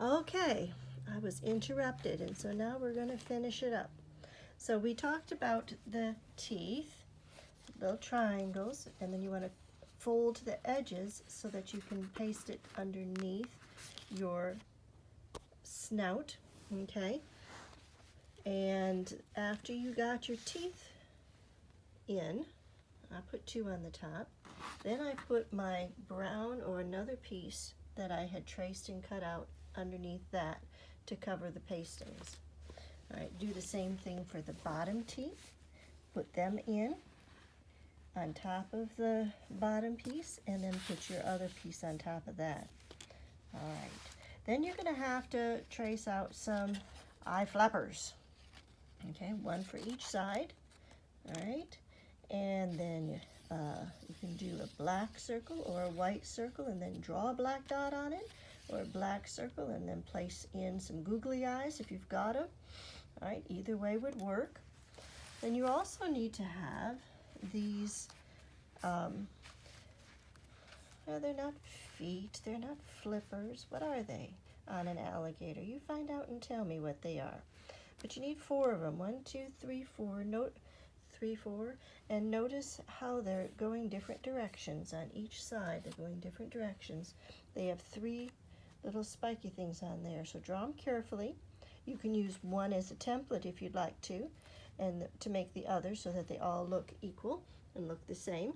Okay, I was interrupted, and so now we're going to finish it up. So we talked about the teeth, little triangles, and then you want to fold the edges so that you can paste it underneath your snout, okay? And after you got your teeth in, I put 2 on the top. Then I put my brown or another piece that I had traced and cut out underneath that to cover the pastings. All right, do the same thing for the bottom teeth. Put them in on top of the bottom piece, and then put your other piece on top of that. All right, then you're going to have to trace out some eye flappers. Okay, one for each side. All right, and then you can do a black circle or a white circle and then draw a black dot on it, or a black circle and then place in some googly eyes if you've got them. All right, either way would work. Then you also need to have these, they're not feet, they're not flippers. What are they on an alligator? You find out and tell me what they are. But you need 4 of them. 1, 2, 3, 4. Note 3, 4. And notice how they're going different directions on each side. They're going different directions. They have 3 little spiky things on there. So draw them carefully. You can use one as a template if you'd like to, and to make the other so that they all look equal and look the same.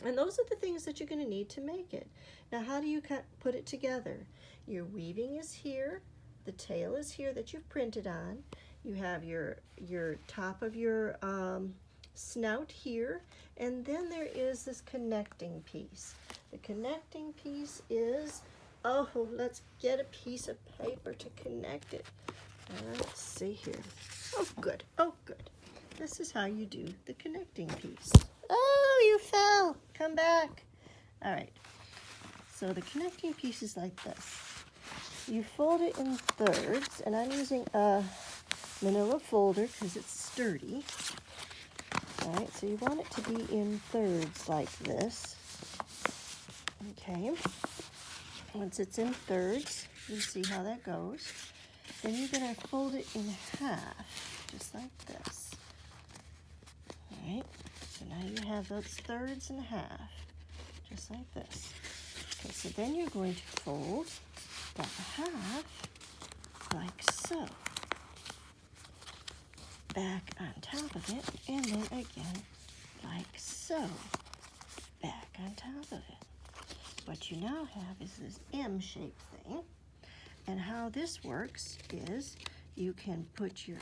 And those are the things that you're going to need to make it. Now, how do you put it together? Your weaving is here. The tail is here that you've printed on. You have your top of your snout here, and then there is this connecting piece. The connecting piece is, oh, let's get a piece of paper to connect it. Let's see here. Oh, good. Oh, good. This is how you do the connecting piece. Oh, you fell. Come back. All right. So the connecting piece is like this. You fold it in thirds, and I'm using a manila folder because it's sturdy. All right, so you want it to be in thirds like this. Okay. Once it's in thirds, you see how that goes. Then you're going to fold it in half, just like this. All right, so now you have those thirds in half, just like this. Okay, so then you're going to fold that half like so. Back on top of it, and then again like so. Back on top of it. What you now have is this M-shaped thing. And how this works is you can put your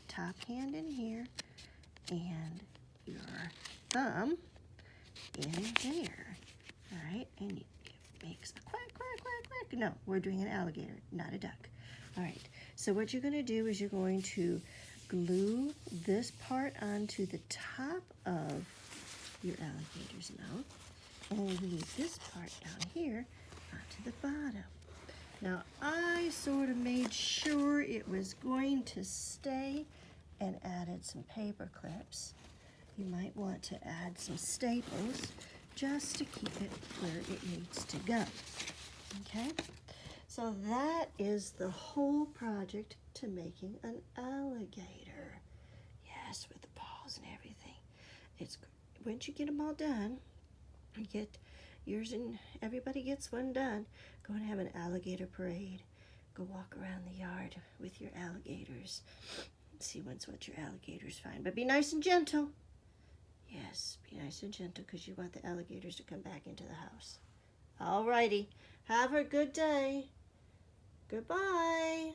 top hand in here and your thumb in there. All right, and it makes a quack, quack, quack, quack. No, we're doing an alligator, not a duck. All right, so what you're going to do is you're going to glue this part onto the top of your alligator's mouth, and glue this part down here onto the bottom. Now, I sort of made sure it was going to stay and added some paper clips. You might want to add some staples just to keep it where it needs to go. Okay? So that is the whole project to making an alligator. Yes, with the paws and everything. It's once you get them all done, you get yours and everybody gets one done. Go and have an alligator parade. Go walk around the yard with your alligators. See what your alligators find. But be nice and gentle. Yes, be nice and gentle because you want the alligators to come back into the house. All righty. Have a good day. Goodbye.